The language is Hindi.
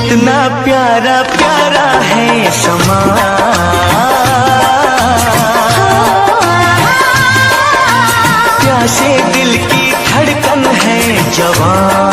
कितना प्यारा प्यारा है समा, प्यासे दिल की धड़कन है जवां।